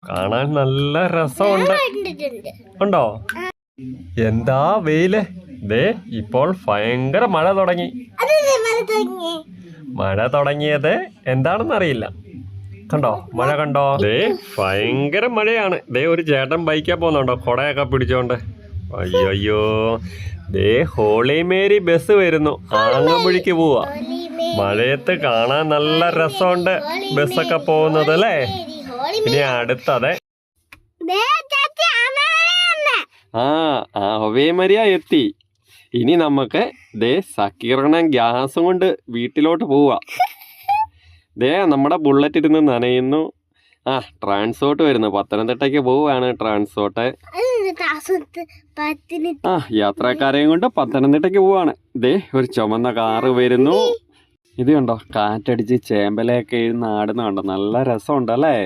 കാണാൻ നല്ല രസമുണ്ട്. ഉണ്ടോ? എന്താ വെയില്. ദേ ഇപ്പോൾ ഭയങ്കര മഴ തുടങ്ങി. മഴ തുടങ്ങിയത് എന്താണെന്നറിയില്ല. കണ്ടോ? മഴ കണ്ടോ? ദേ ഭയങ്കര മഴയാണ്. ദേ ഒരു ചേട്ടൻ ബൈക്കാ പോകുന്നുണ്ടോ കൊടയൊക്കെ പിടിച്ചോണ്ട്. അയ്യോ ദേ ഹോളി മേരി ബസ് വരുന്നു. ആങ്ങമ്പുഴിക്ക് പോവാ. മഴയത്ത് കാണാൻ നല്ല രസമുണ്ട് ബസ്സൊക്കെ പോകുന്നത് അല്ലേ. ഇനി അടുത്തത് ഹോളി മേരിയ എത്തി. ഇനി നമുക്ക് ദേ സക്കീർണം ഗ്യാസും കൊണ്ട് വീട്ടിലോട്ട് പോവാ. ദേ നമ്മുടെ ബുള്ളറ്റ് ഇരുന്ന് നനയുന്നു. ട്രാൻസ്പോർട്ട് വരുന്നു. പത്തനംതിട്ടയ്ക്ക് പോവാണ് ട്രാൻസ്പോർട്ട്. യാത്രക്കാരെയും കൊണ്ട് പത്തനംതിട്ടയ്ക്ക് പോവാണ്. ദേ ഒരു ചുമന്ന കാറ് വരുന്നു. ഇത് കണ്ടോ? കാറ്റടിച്ച് ചേമ്പലയൊക്കെ ഇരുന്ന് ആടുന്ന കണ്ടോ? നല്ല രസമുണ്ട് അല്ലേ.